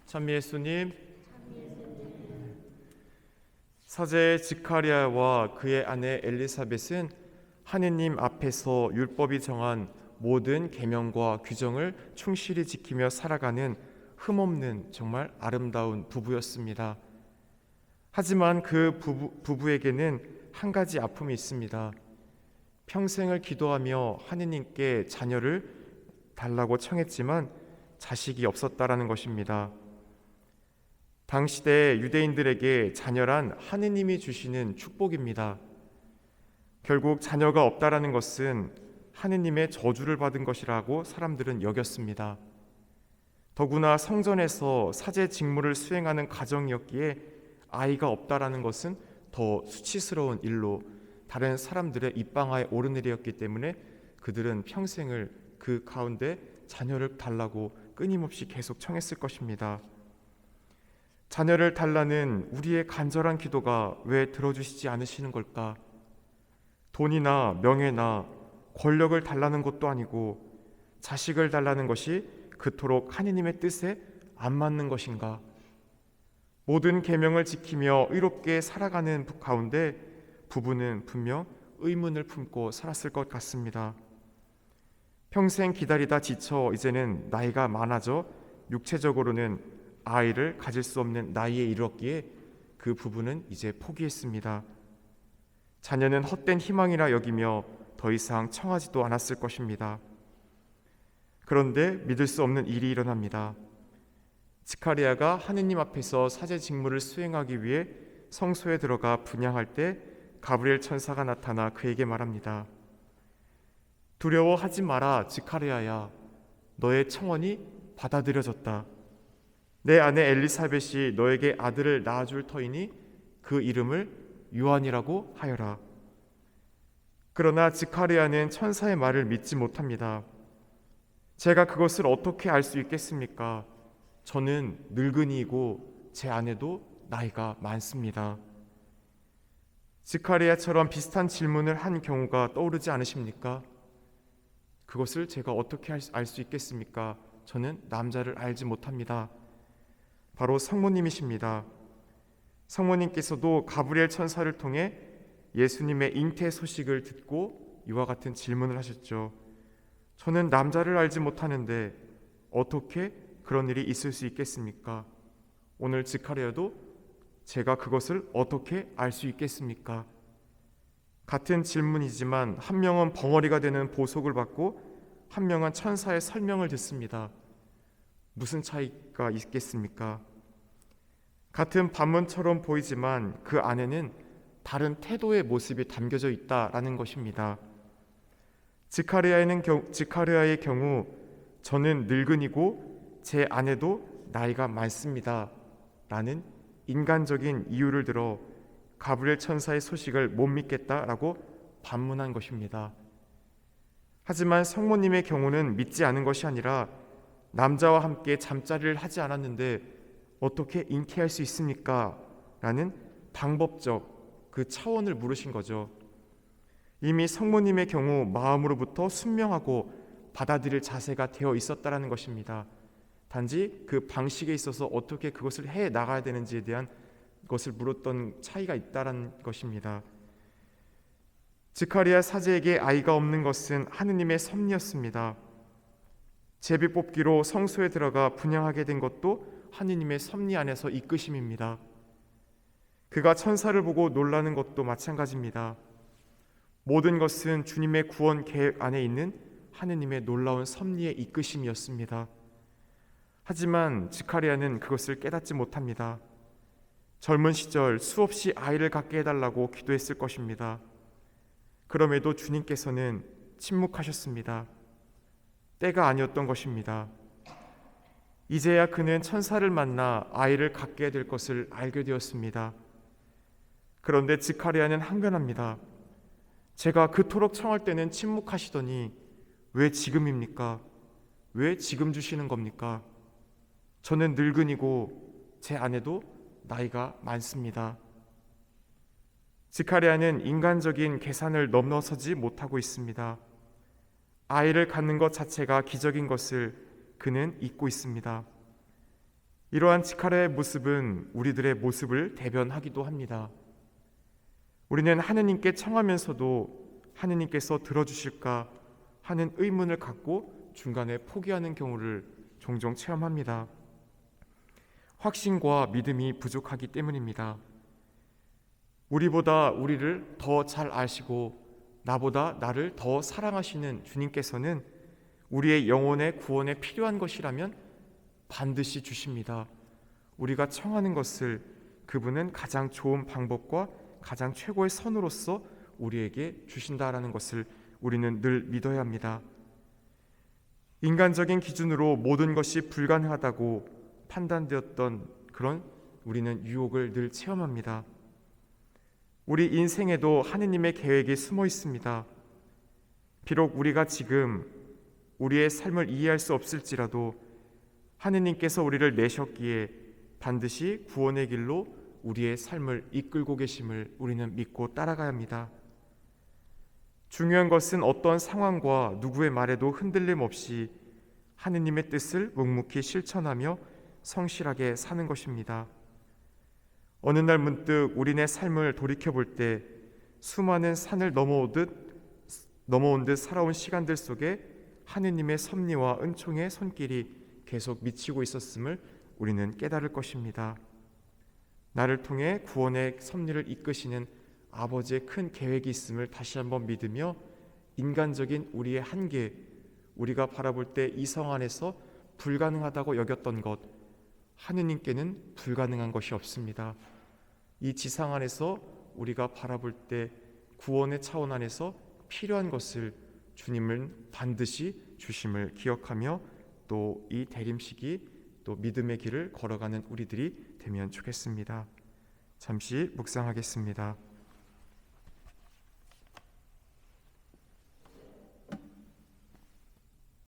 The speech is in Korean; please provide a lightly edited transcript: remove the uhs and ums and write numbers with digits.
찬미 예수님, 사제 지카리아와 그의 아내 엘리사벳은 하느님 앞에서 율법이 정한 모든 계명과 규정을 충실히 지키며 살아가는 흠없는 정말 아름다운 부부였습니다. 하지만 그 부부에게는 한 가지 아픔이 있습니다. 평생을 기도하며 하느님께 자녀를 달라고 청했지만 자식이 없었다라는 것입니다. 당시대 유대인들에게 자녀란 하느님이 주시는 축복입니다. 결국 자녀가 없다라는 것은 하느님의 저주를 받은 것이라고 사람들은 여겼습니다. 더구나 성전에서 사제 직무를 수행하는 가정이었기에 아이가 없다라는 것은 더 수치스러운 일로 다른 사람들의 입방아에 오른 일이었기 때문에 그들은 평생을 그 가운데 자녀를 달라고 끊임없이 계속 청했을 것입니다. 자녀를 달라는 우리의 간절한 기도가 왜 들어주시지 않으시는 걸까? 돈이나 명예나 권력을 달라는 것도 아니고 자식을 달라는 것이 그토록 하느님의 뜻에 안 맞는 것인가? 모든 계명을 지키며 의롭게 살아가는 가운데 부부는 분명 의문을 품고 살았을 것 같습니다. 평생 기다리다 지쳐 이제는 나이가 많아져 육체적으로는 아이를 가질 수 없는 나이에 이르렀기에 그 부부는 이제 포기했습니다. 자녀는 헛된 희망이라 여기며 더 이상 청하지도 않았을 것입니다. 그런데 믿을 수 없는 일이 일어납니다. 지카리아가 하느님 앞에서 사제 직무를 수행하기 위해 성소에 들어가 분향할 때 가브리엘 천사가 나타나 그에게 말합니다. 두려워하지 마라, 지카리아야. 너의 청원이 받아들여졌다. 내 아내 엘리사벳이 너에게 아들을 낳아줄 터이니 그 이름을 요한이라고 하여라. 그러나 지카리아는 천사의 말을 믿지 못합니다. 제가 그것을 어떻게 알 수 있겠습니까? 저는 늙은이이고 제 아내도 나이가 많습니다. 지카리아처럼 비슷한 질문을 한 경우가 떠오르지 않으십니까? 그것을 제가 어떻게 알 수 있겠습니까? 저는 남자를 알지 못합니다. 바로 성모님이십니다. 성모님께서도 가브리엘 천사를 통해 예수님의 잉태 소식을 듣고 이와 같은 질문을 하셨죠. 저는 남자를 알지 못하는데 어떻게 그런 일이 있을 수 있겠습니까? 오늘 지카리아도 제가 그것을 어떻게 알 수 있겠습니까? 같은 질문이지만 한 명은 벙어리가 되는 보석을 받고 한 명은 천사의 설명을 듣습니다. 무슨 차이가 있겠습니까? 같은 반문처럼 보이지만 그 안에는 다른 태도의 모습이 담겨져 있다라는 것입니다. 지카리아의 경우 저는 늙은이고 제 아내도 나이가 많습니다 라는 인간적인 이유를 들어 가브리엘 천사의 소식을 못 믿겠다라고 반문한 것입니다. 하지만 성모님의 경우는 믿지 않은 것이 아니라 남자와 함께 잠자리를 하지 않았는데 어떻게 잉태할 수 있습니까? 라는 방법적 그 차원을 물으신 거죠. 이미 성모님의 경우 마음으로부터 순명하고 받아들일 자세가 되어 있었다라는 것입니다. 단지 그 방식에 있어서 어떻게 그것을 해 나가야 되는지에 대한 것을 물었던 차이가 있다라는 것입니다. 지카리아 사제에게 아이가 없는 것은 하느님의 섭리였습니다. 제비 뽑기로 성소에 들어가 분향하게 된 것도 하느님의 섭리 안에서 이끄심입니다. 그가 천사를 보고 놀라는 것도 마찬가지입니다. 모든 것은 주님의 구원 계획 안에 있는 하느님의 놀라운 섭리의 이끄심이었습니다. 하지만 지카리아는 그것을 깨닫지 못합니다. 젊은 시절 수없이 아이를 갖게 해달라고 기도했을 것입니다. 그럼에도 주님께서는 침묵하셨습니다. 때가 아니었던 것입니다. 이제야 그는 천사를 만나 아이를 갖게 될 것을 알게 되었습니다. 그런데 지카리아는 항변합니다. 제가 그토록 청할 때는 침묵하시더니 왜 지금입니까? 왜 지금 주시는 겁니까? 저는 늙은이고 제 아내도 나이가 많습니다. 지카리아는 인간적인 계산을 넘어서지 못하고 있습니다. 아이를 갖는 것 자체가 기적인 것을 그는 잊고 있습니다. 이러한 지카라의 모습은 우리들의 모습을 대변하기도 합니다. 우리는 하느님께 청하면서도 하느님께서 들어주실까 하는 의문을 갖고 중간에 포기하는 경우를 종종 체험합니다. 확신과 믿음이 부족하기 때문입니다. 우리보다 우리를 더 잘 아시고 나보다 나를 더 사랑하시는 주님께서는 우리의 영혼의 구원에 필요한 것이라면 반드시 주십니다. 우리가 청하는 것을 그분은 가장 좋은 방법과 가장 최고의 선으로서 우리에게 주신다라는 것을 우리는 늘 믿어야 합니다. 인간적인 기준으로 모든 것이 불가능하다고 판단되었던 그런 우리는 유혹을 늘 체험합니다. 우리 인생에도 하느님의 계획이 숨어 있습니다. 비록 우리가 지금 우리의 삶을 이해할 수 없을지라도 하느님께서 우리를 내셨기에 반드시 구원의 길로 우리의 삶을 이끌고 계심을 우리는 믿고 따라가야 합니다. 중요한 것은 어떤 상황과 누구의 말에도 흔들림 없이 하느님의 뜻을 묵묵히 실천하며 성실하게 사는 것입니다. 어느 날 문득 우리네 삶을 돌이켜볼 때 수많은 산을 넘어온 듯 살아온 시간들 속에 하느님의 섭리와 은총의 손길이 계속 미치고 있었음을 우리는 깨달을 것입니다. 나를 통해 구원의 섭리를 이끄시는 아버지의 큰 계획이 있음을 다시 한번 믿으며 인간적인 우리의 한계, 우리가 바라볼 때 이성 안에서 불가능하다고 여겼던 것, 하느님께는 불가능한 것이 없습니다. 이 지상 안에서 우리가 바라볼 때 구원의 차원 안에서 필요한 것을 주님은 반드시 주심을 기억하며 또 이 대림시기 또 믿음의 길을 걸어가는 우리들이 되면 좋겠습니다. 잠시 묵상하겠습니다.